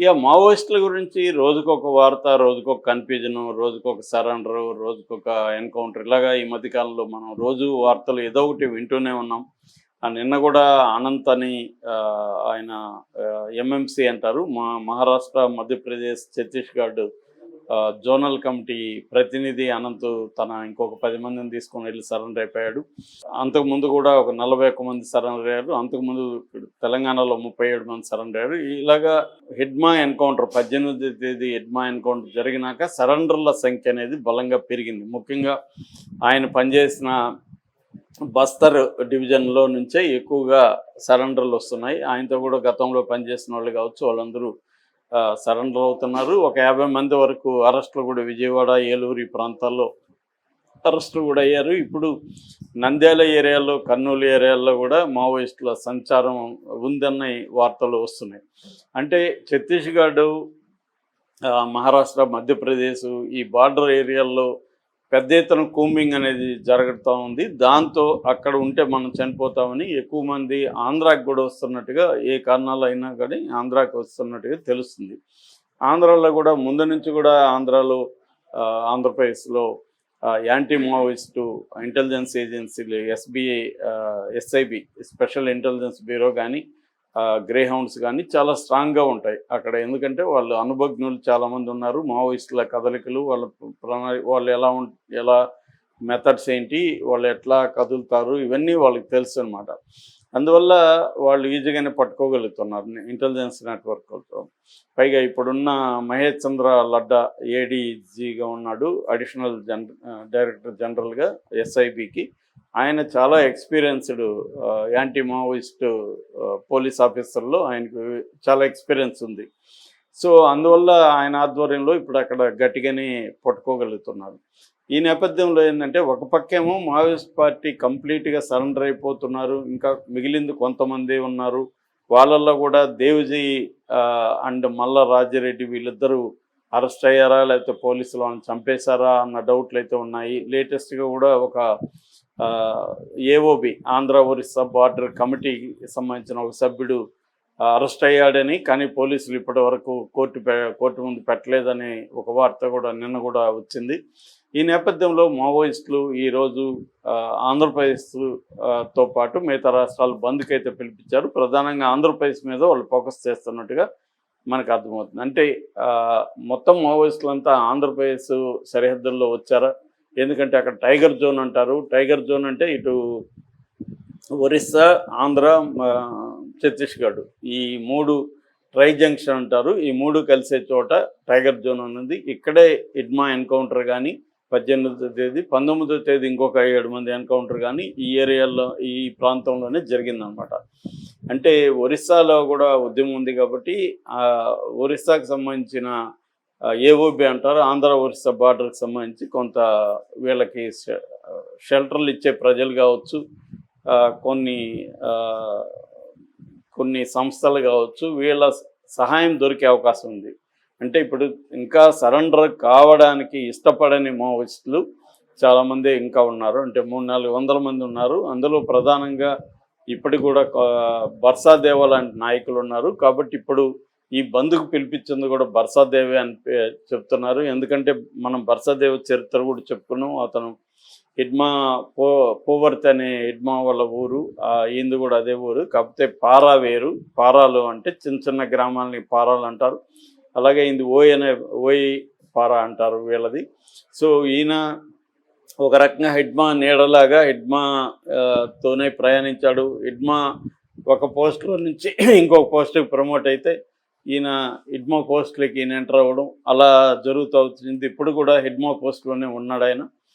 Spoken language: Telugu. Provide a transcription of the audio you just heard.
ఇక మావోయిస్టుల గురించి రోజుకొక వార్త, రోజుకొక కన్‌ఫ్యూజను, రోజుకొక సరెండరు, రోజుకొక ఎన్‌కౌంటర్ ఇలాగా ఈ మధ్య కాలంలో మనం రోజు వార్తలు ఏదో ఒకటి వింటూనే ఉన్నాం. నిన్న గూడా అనంత్ అని ఆయన ఎంఎంసీ అంటారు. మహారాష్ట్ర, మధ్యప్రదేశ్, ఛత్తీస్‌గఢ్ జోనల్ కమిటీ ప్రతినిధి అనంత్ తన ఇంకొక 10 మందిని తీసుకొని వెళ్లి సరెండర్ అయిపోయాడు. అంతకుముందు కూడా ఒక 41 మంది సరెండర్ అయ్యారు. అంతకుముందు తెలంగాణలో 37 మంది సరెండర్ అయ్యారు. ఇలాగా హిడ్మా ఎన్కౌంటర్ 18వ తేదీ హిడ్మా ఎన్కౌంటర్ జరిగినాక సరెండర్ల సంఖ్య అనేది బలంగా పెరిగింది. ముఖ్యంగా ఆయన పనిచేసిన బస్తర్ డివిజన్లో నుంచే ఎక్కువగా సరెండర్లు వస్తున్నాయి. ఆయనతో కూడా గతంలో పనిచేసిన వాళ్ళు కావచ్చు, వాళ్ళందరూ సరెండర్ అవుతున్నారు. ఒక 50 మంది వరకు అరెస్టులు కూడా విజయవాడ, ఏలూరు ఈ ప్రాంతాల్లో అరెస్టులు కూడా అయ్యారు. ఇప్పుడు నంద్యాల ఏరియాలో, కర్నూలు ఏరియాల్లో కూడా మావోయిస్టుల సంచారం ఉందన్న వార్తలు వస్తున్నాయి. అంటే ఛత్తీస్గఢ్, మహారాష్ట్ర, మధ్యప్రదేశ్ ఈ బార్డర్ ఏరియాల్లో పెద్ద ఎత్తున కూంబింగ్ అనేది జరుగుతూ ఉంది. దాంతో అక్కడ ఉంటే మనం చనిపోతామని ఎక్కువ మంది ఆంధ్రాకి కూడా వస్తున్నట్టుగా, ఏ కారణాలు అయినా కానీ ఆంధ్రాకి వస్తున్నట్టుగా తెలుస్తుంది. ఆంధ్రాలో కూడా ముందు నుంచి కూడా ఆంధ్రప్రదేశ్లో యాంటీ మావోయిస్టు ఇంటెలిజెన్స్ ఏజెన్సీలు ఎస్ఐబి స్పెషల్ ఇంటెలిజెన్స్ బ్యూరో కానీ, గ్రే హౌండ్స్ కానీ చాలా స్ట్రాంగ్గా ఉంటాయి అక్కడ. ఎందుకంటే వాళ్ళు అనుభజ్ఞులు చాలామంది ఉన్నారు. మావోయిస్టుల కదలికలు, వాళ్ళు ఎలా మెథడ్స్ ఏంటి, వాళ్ళు ఎట్లా కదులుతారు, ఇవన్నీ వాళ్ళకి తెలుసు అనమాట. అందువల్ల వాళ్ళు ఈజీగానే పట్టుకోగలుగుతున్నారు ఇంటెలిజెన్స్ నెట్వర్క్తో. పైగా ఇప్పుడున్న మహేష్ చంద్ర లడ్డా ఏడీజీగా ఉన్నాడు, అడిషనల్ డైరెక్టర్ జనరల్గా ఎస్ఐబికి. ఆయన చాలా ఎక్స్పీరియన్స్డ్ యాంటీ మావోయిస్ట్ పోలీస్ ఆఫీసర్లో ఆయనకు చాలా ఎక్స్పీరియన్స్ ఉంది. సో అందువల్ల ఆయన ఆధ్వర్యంలో ఇప్పుడు అక్కడ గట్టిగానే పట్టుకోగలుగుతున్నారు. ఈ నేపథ్యంలో ఏంటంటే, ఒక పక్కేమో మావోయిస్ట్ పార్టీ కంప్లీట్గా సరెండర్ అయిపోతున్నారు, ఇంకా మిగిలింది కొంతమంది ఉన్నారు. వాళ్ళల్లో కూడా దేవ్జీ అండ్ మల్ల రాజిరెడ్డి వీళ్ళిద్దరూ అరెస్ట్ అయ్యారా, లేకపోతే పోలీసులు వాళ్ళని చంపేశారా అన్న డౌట్లు అయితే ఉన్నాయి. లేటెస్ట్గా కూడా ఒక ఏఓబి ఆంధ్ర ఒరిస్సా బార్డర్ కమిటీకి సంబంధించిన ఒక సభ్యుడు అరెస్ట్ అయ్యాడని, కానీ పోలీసులు ఇప్పటి వరకు కోర్టు ముందు పెట్టలేదని ఒక వార్త కూడా నిన్న కూడా వచ్చింది. ఈ నేపథ్యంలో మావోయిస్టులు ఈరోజు ఆంధ్రప్రదేశ్తో పాటు మిగతా రాష్ట్రాలు బంద్కి అయితే పిలిపించారు. ప్రధానంగా ఆంధ్రప్రదేశ్ మీద వాళ్ళు ఫోకస్ చేస్తున్నట్టుగా మనకు అర్థమవుతుంది. అంటే మొత్తం మావోయిస్టులంతా ఆంధ్రప్రదేశ్ సరిహద్దుల్లో వచ్చారా? ఎందుకంటే అక్కడ టైగర్ జోన్ అంటారు. టైగర్ జోన్ అంటే ఇటు ఒరిస్సా, ఆంధ్ర, ఛత్తీస్గఢ్ ఈ 3 ట్రై జంక్షన్ అంటారు. ఈ 3 కలిసే చోట టైగర్ జోన్ ఉన్నది. ఇక్కడే హిడ్మా ఎన్కౌంటర్ కానీ 18వ తేదీ, 19వ తేదీ ఇంకొక 7 మంది ఎన్కౌంటర్ కానీ ఈ ఏరియాలో, ఈ ప్రాంతంలోనే జరిగిందనమాట. అంటే ఒరిస్సాలో కూడా ఉద్యమం ఉంది కాబట్టి ఒరిస్సాకు సంబంధించిన ఏఓబి అంటారు, ఆంధ్ర ఒరిస్సా బార్డర్కి సంబంధించి కొంత వీళ్ళకి షెల్టర్లు ఇచ్చే ప్రజలు కావచ్చు, కొన్ని సంస్థలు కావచ్చు, వీళ్ళ సహాయం దొరికే అవకాశం ఉంది. అంటే ఇప్పుడు ఇంకా సరెండర్ కావడానికి ఇష్టపడని మావోయిస్టులు చాలామంది ఇంకా ఉన్నారు. అంటే 300-400 మంది ఉన్నారు. అందులో ప్రధానంగా ఇప్పటికి కూడా బర్సాదేవ లాంటి నాయకులు ఉన్నారు. కాబట్టి ఇప్పుడు ఈ బంద్కు పిలిపించింది కూడా బర్సాదేవే అని చెప్తున్నారు. ఎందుకంటే మనం బర్సాదేవ చరిత్ర కూడా చెప్పుకున్నాం. అతను హిడ్మా పోవర్తి అనే హిడ్మా వాళ్ళ ఊరు, ఈయనది కూడా అదే ఊరు. కాకపోతే పారా వేరు. పారాలు అంటే చిన్న చిన్న గ్రామాలని పారాలు అంటారు. అలాగే ఇది ఓయి పారా అంటారు వీళ్ళది. సో ఈయన ఒక రకంగా హిడ్మా నీడలాగా హిడ్మాతోనే ప్రయాణించాడు. హిడ్మా ఒక పోస్టులో నుంచి ఇంకొక పోస్టుకి ప్రమోట్ అయితే ఈయన హిడ్మా పోస్టులకి ఈయన ఎంటర్ అవ్వడం అలా జరుగుతూ వచ్చింది. ఇప్పుడు కూడా హిడ్మా పోస్టులోనే ఉన్నాడు ఆయన.